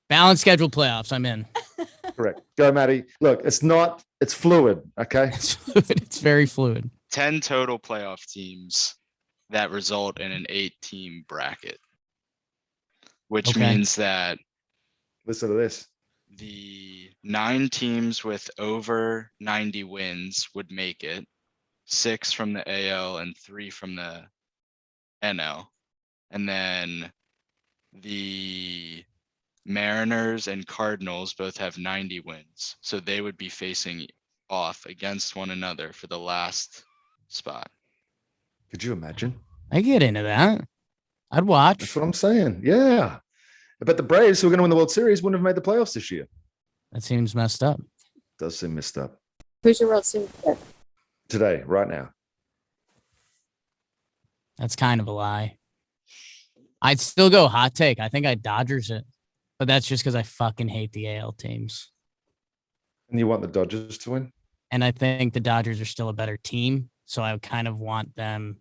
Balanced schedule playoffs. I'm in. correct. Go, Maddie. Look, it's fluid. Okay. It's fluid. It's very fluid. 10 total playoff teams that result in an 8-team bracket, which Okay. means that Listen to this. the 9 teams with over 90 wins would make it, 6 from the AL and 3 from the NL. And then the Mariners and Cardinals both have 90 wins. So they would be facing off against one another for the last spot. Could you imagine? I get into that. I'd watch. That's what I'm saying. Yeah. But the Braves, who are going to win the World Series, wouldn't have made the playoffs this year. That seems messed up. Does seem messed up. Who's your World Series pick? Today, right now. That's kind of a lie. I'd still go hot take. I think I Dodgers it, but that's just because I fucking hate the AL teams. And you want the Dodgers to win? And I think the Dodgers are still a better team. So I kind of want them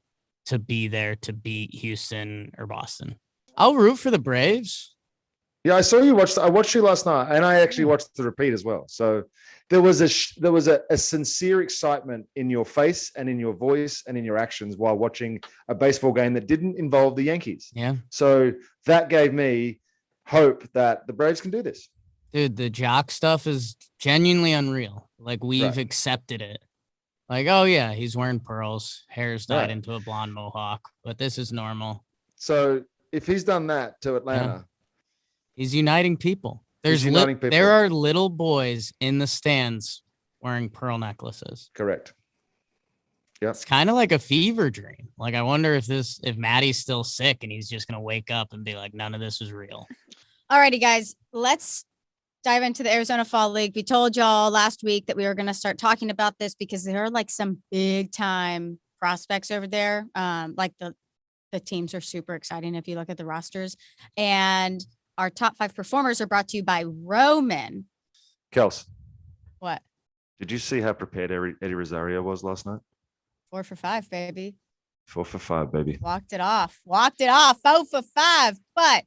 to be there to beat Houston or Boston. I'll root for the Braves. Yeah, I saw you watch. I watched you last night, and I actually watched the repeat as well. So there was a sincere excitement in your face and in your voice and in your actions while watching a baseball game that didn't involve the Yankees. Yeah. So that gave me hope that the Braves can do this. Dude, the jock stuff is genuinely unreal. Like we've Right. accepted it. Like, oh yeah, he's wearing pearls, hair's dyed Right. into a blonde mohawk, but this is normal. So if he's done that to Atlanta, He's uniting people. There's uniting people. there are little boys in the stands wearing pearl necklaces. correct. Yep. It's kind of like a fever dream. Like I wonder if Maddie's still sick and he's just gonna wake up and be like, none of this is real. Alrighty, guys, let's dive into the Arizona Fall League. We told y'all last week that we were going to start talking about this because there are like some big time prospects over there. Like the teams are super exciting if you look at the rosters. And our top 5 performers are brought to you by Roman. Kels, What? did you see how prepared Eddie Rosario was last night? 4 for 5, baby. 4 for 5, baby. Walked it off. 4 for 5. But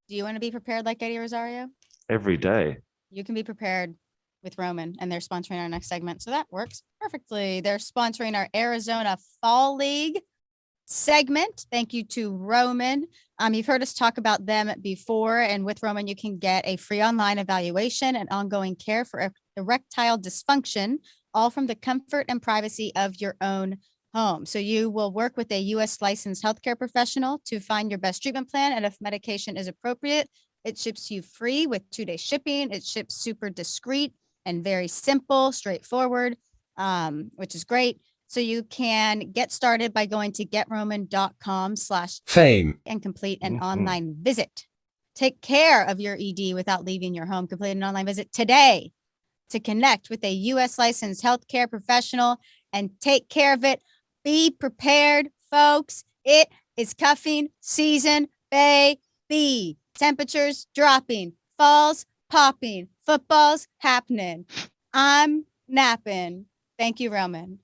do you want to be prepared like Eddie Rosario? Every day. You can be prepared with Roman, and they're sponsoring our next segment. So that works perfectly. They're sponsoring our Arizona Fall League segment. Thank you to Roman. You've heard us talk about them before, and with Roman, you can get a free online evaluation and ongoing care for erectile dysfunction, all from the comfort and privacy of your own home. So you will work with a U.S. licensed healthcare professional to find your best treatment plan, and if medication is appropriate, it ships you free with 2-day shipping. It ships super discreet and very simple, straightforward, which is great. So you can get started by going to getroman.com/fame and complete an online visit. Take care of your ED without leaving your home. Complete an online visit today to connect with a U.S. licensed healthcare professional and take care of it. Be prepared, folks. It is cuffing season, baby. Temperatures dropping, falls popping, football's happening. I'm napping. Thank you, Roman.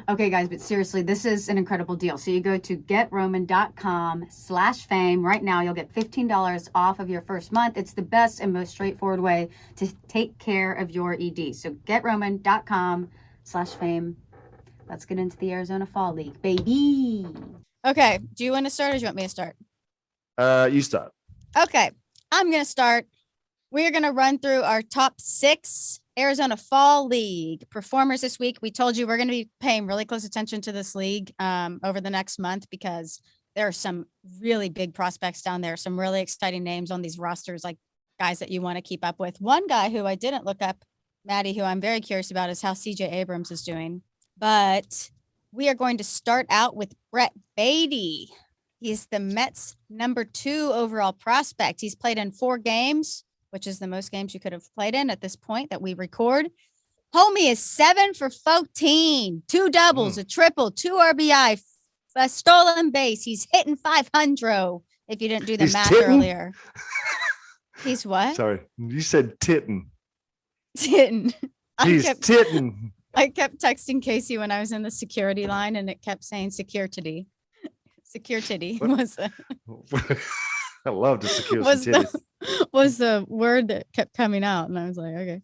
Okay, guys, but seriously, this is an incredible deal. So you go to getroman.com/fame. Right now, you'll get $15 off of your first month. It's the best and most straightforward way to take care of your ED. So getroman.com/fame. Let's get into the Arizona Fall League, baby. Okay. Do you want to start or do you want me to start? You start. Okay. I'm going to start. We're going to run through our top 6 Arizona Fall League performers this week. We told you we're going to be paying really close attention to this league over the next month because there are some really big prospects down there, some really exciting names on these rosters, like guys that you want to keep up with. One guy who I didn't look up, Maddie, who I'm very curious about is how CJ Abrams is doing. But we are going to start out with Brett Baty. He's the Mets' number 2 overall prospect. He's played in 4 games, which is the most games you could have played in at this point that we record. Homie is 7 for 14, 2 doubles, a triple, 2 RBI, a stolen base. He's hitting 500. If you didn't do the He's math titting? earlier, he's what? Sorry, you said tittin. Titting. He's tittin. I kept texting Casey when I was in the security line, and it kept saying security. Security was the I love to secure was some titties. was the word that kept coming out, and I was like, okay.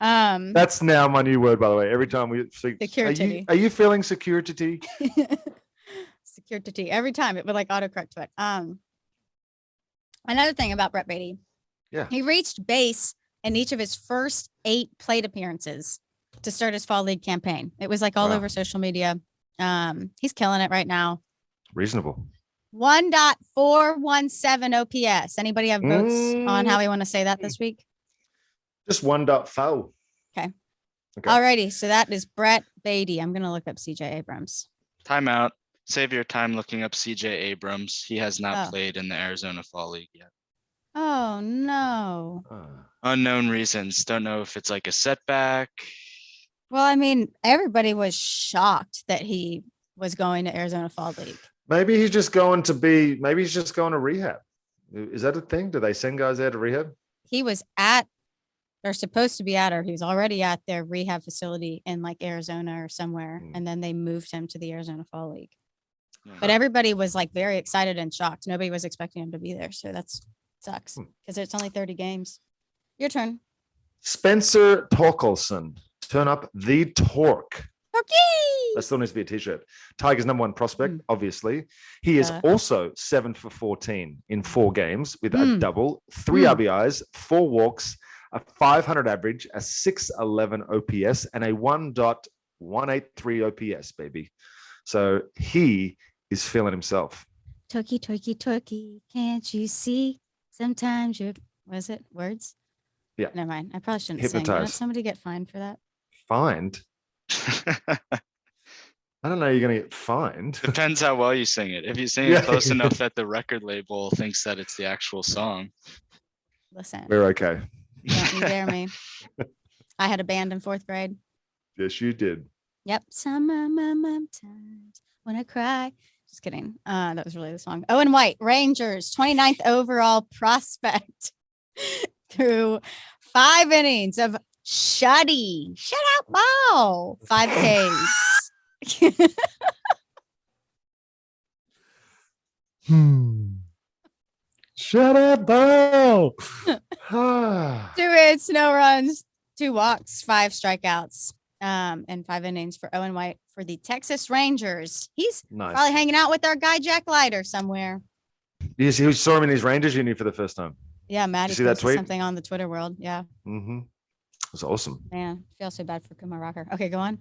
That's now my new word, by the way. Every time we speak, Security. are you feeling security? Security every time it would like autocorrect to it. Another thing about Brett Baty, Yeah. he reached base in each of his first 8 plate appearances to start his fall league campaign. It was like all Wow. over social media. He's killing it right now. Reasonable. 1.417 OPS. Anybody have votes on how we want to say that this week? Just 1.4. Okay. Okay. Alrighty. So that is Brett Baty. I'm gonna look up CJ Abrams. Timeout. Save your time looking up CJ Abrams. He has not Oh. played in the Arizona Fall League yet. Oh no. Unknown reasons. Don't know if it's like a setback. Well, I mean, everybody was shocked that he was going to Arizona Fall League. Maybe he's just going to rehab. Is that a thing? Do they send guys there to rehab? He was at, they're supposed to be at, or he was already at their rehab facility in like Arizona or somewhere. And then they moved him to the Arizona Fall League. But everybody was like very excited and shocked. Nobody was expecting him to be there. So that's sucks because it's only 30 games. Your turn. Spencer Torkelson. Turn up the torque. Turkey. That still needs to be a t-shirt. Tigers' number 1 prospect, obviously. He is also 7 for 14 in 4 games with a double, 3 RBIs, 4 walks, a 500 average, a 611 OPS, and a 1.183 OPS, baby. So he is feeling himself. Turkey, turkey, turkey. Can't you see? Sometimes you're, was it words? Yeah. Never mind. I probably shouldn't sing. Did Hypnotized. somebody get fined for that? Fined? I don't know. You're going to get fined. Depends how well you sing it. If you sing it close enough that the record label thinks that it's the actual song. Listen. We're okay. Don't you dare me. I had a band in 4th grade. Yes, you did. Yep. Summer times when I cry. Just kidding. That was really the song. Owen White, Rangers, 29th overall prospect through 5 innings of shutout ball, 5 Ks. Shut up, ball. 2 hits, no runs, 2 walks, 5 strikeouts, and 5 innings for Owen White for the Texas Rangers. He's Nice. probably hanging out with our guy Jack Leiter somewhere. You saw him in his Rangers uni for the first time. Yeah, Maddie see that posted tweet? something on the Twitter world. Yeah, Mm-hmm. It was awesome. man, feel so bad for Kumar Rocker. Okay, go on.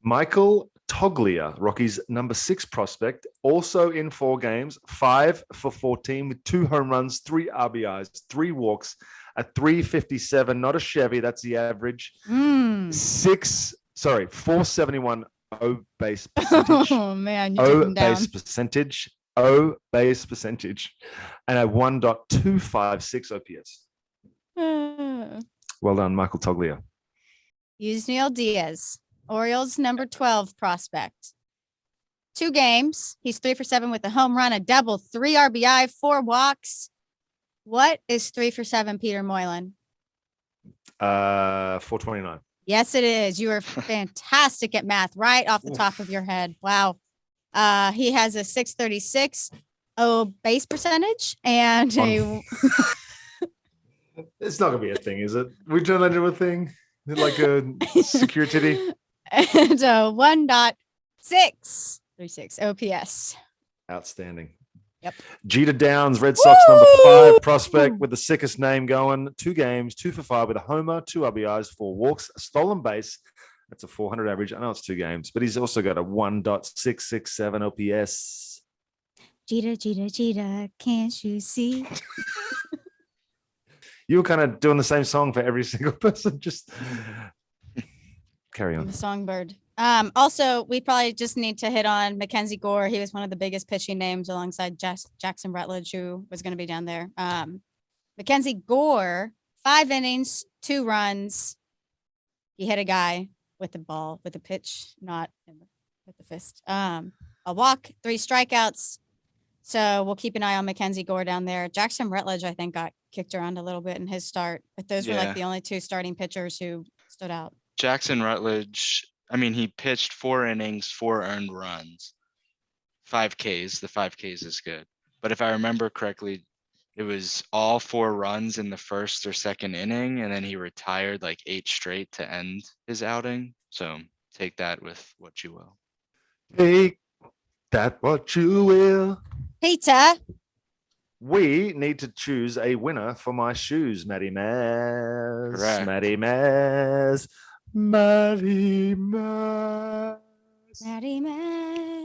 Michael Toglia, Rockies' number 6 prospect, also in 4 games, 5 for 14 with 2 home runs, 3 RBIs, 3 walks, a 357, not a Chevy, that's the average. 471 O base percentage. Oh man, you took O him down. base percentage, O base percentage, and a 1.256 OPS. Well done, Michael Toglia. Yusniel Diaz, Orioles number 12 prospect. 2 games. He's 3 for 7 with a home run, a double, 3 RBI, 4 walks. What is 3 for 7, Peter Moylan? 429. Yes, it is. You are fantastic at math right off the top of your head. Wow. He has a 636 base percentage and a It's not gonna be a thing, is it? We turn that into a thing, like a security. and a 1.636 OPS. Outstanding. Yep. Jeter Downs, Red Sox number 5 prospect with the sickest name going. 2 games, 2 for 5 with a homer, 2 RBIs, 4 walks, a stolen base. That's a 400 average. I know it's 2 games, but he's also got a 1.667 OPS. Jeter, can't you see? You were kind of doing the same song for every single person. Just carry I'm on. a songbird. Also, we probably just need to hit on MacKenzie Gore. He was one of the biggest pitching names alongside Jackson Rutledge, who was going to be down there. MacKenzie Gore, 5 innings, 2 runs. He hit a guy with the ball, with the pitch, not with the fist. A walk, 3 strikeouts. So we'll keep an eye on MacKenzie Gore down there. Jackson Rutledge, I think, got kicked around a little bit in his start, but those were Yeah. like the only 2 starting pitchers who stood out. Jackson Rutledge, I mean, he pitched 4 innings, 4 earned runs, 5 Ks. The 5 Ks is good. But if I remember correctly, it was all 4 runs in the first or second inning, and then he retired like 8 straight to end his outing. So take that with what you will. Take that what you will. Peter, We need to choose a winner for my shoes, Matty Maz. Correct. Matty Maz. Matty Maz. Matty Man.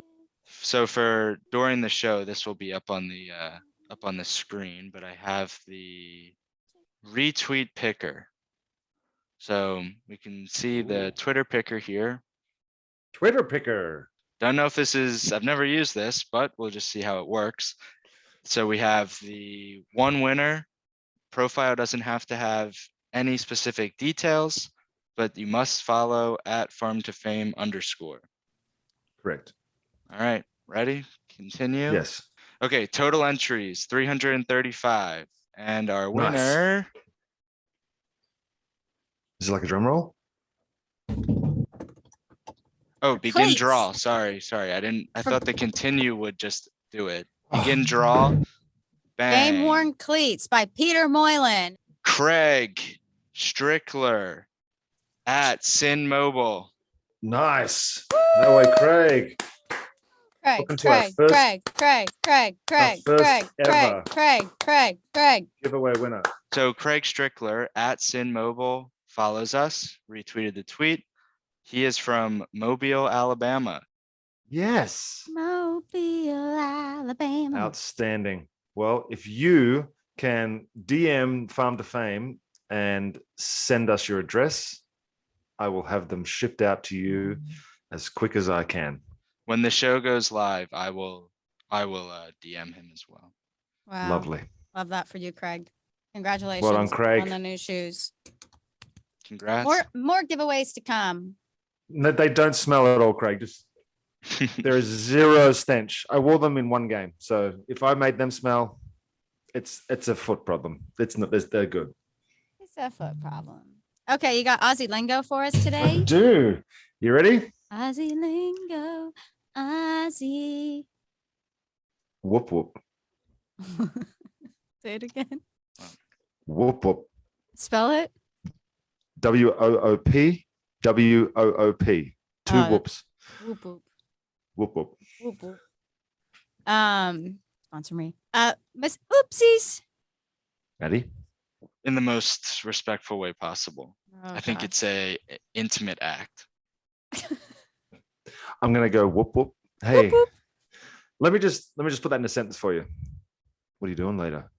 So for during the show, this will be up on the screen, but I have the retweet picker. So we can see the Twitter picker here. Twitter picker. Don't know if this is, I've never used this, but we'll just see how it works. So we have the one winner. Profile doesn't have to have any specific details, but you must follow at farm2fame_. Correct. All right, ready? Continue. Yes. Okay, total entries 335. And our Nice. winner. Is it like a drum roll? Oh, begin Cleats. draw. Sorry. I thought the continue would just do it. Begin draw. Bang. Game Worn Cleats by Peter Moylan. Craig Strickler at Sin Mobile. Nice. No way, Craig. Welcome to our first- Craig. Giveaway winner. So Craig Strickler at Sin Mobile follows us, retweeted the tweet. He is from Mobile, Alabama. Yes. Mobile, Alabama. Outstanding. Well, if you can DM Farm to Fame and send us your address, I will have them shipped out to you as quick as I can. When the show goes live, I will DM him as well. Wow. Lovely. Love that for you, Craig. Congratulations Well done, Craig. on the new shoes. Congrats. More giveaways to come. No, they don't smell at all, Craig. Just there is zero stench. I wore them in one game, so if I made them smell, it's a foot problem. It's not. They're good. It's a foot problem. Okay, you got Aussie Lingo for us I today? do. You ready? Aussie Lingo, Aussie. Whoop whoop. Say it again. Whoop whoop. Spell it. WOOP. WOOP. 2 whoops. Whoop whoop. Whoop whoop. Whoop whoop. Sponsor me. Miss Oopsies. Ready? In the most respectful way possible. Oh, I think God. it's a intimate act. I'm gonna go whoop whoop. Hey, whoop. let me just put that in a sentence for you. What are you doing later?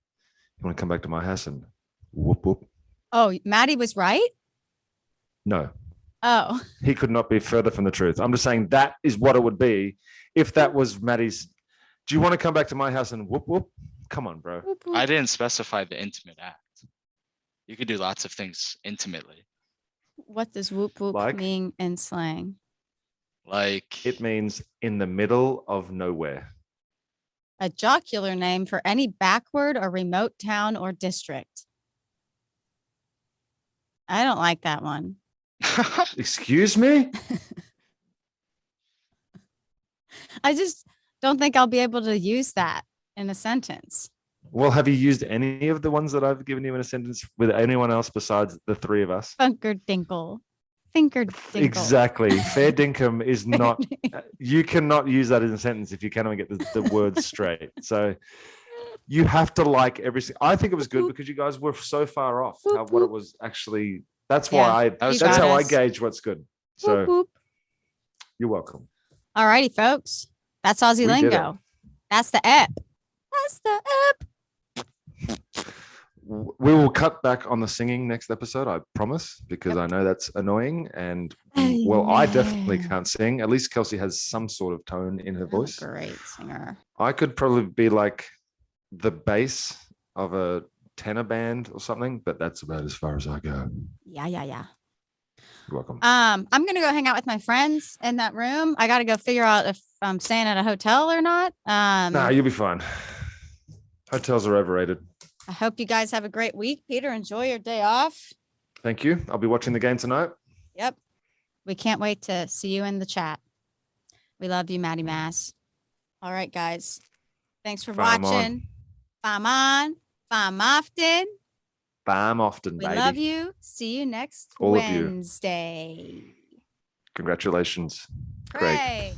You want to come back to my house and whoop whoop? Oh, Maddie was right. No, Oh, he could not be further from the truth. I'm just saying that is what it would be if that was Maddie's. Do you want to come back to my house and whoop whoop? Come on, bro. whoop, whoop. I didn't specify the intimate act. You could do lots of things intimately. What does whoop whoop Like? mean in slang? Like It means in the middle of nowhere. A jocular name for any backward or remote town or district. I don't like that one. Excuse me? I just don't think I'll be able to use that in a sentence. Well, have you used any of the ones that I've given you in a sentence with anyone else besides the three of us? Funker dinkle. Finker dinkle. Exactly. Fair dinkum is not, you cannot use that in a sentence if you cannot get the words straight. So you have to like every, I think it was good because you guys were so far off what it was actually. That's why that's how I gauge what's good. So Whoop, whoop. You're welcome. All righty, folks. That's Aussie We did Lingo. That's the ep. That's the ep. We will cut back on the singing next episode, I promise, because I know that's annoying. And well, I definitely can't sing. At least Kelsey has some sort of tone in her voice. Great singer. I could probably be like the bass of a tenor band or something, but that's about as far as I go. Yeah. You're welcome. I'm gonna go hang out with my friends in that room. I gotta go figure out if I'm staying at a hotel or not. Nah, you'll be fine. Hotels are overrated. I hope you guys have a great week. Peter, enjoy your day off. Thank you. I'll be watching the game tonight. Yep. We can't wait to see you in the chat. We love you, Maddie Mass. All right, guys. Thanks for watching. Fam on. Fam often. Fam often, We baby. love you. See you next All of you. Wednesday. Congratulations. Great. Hooray.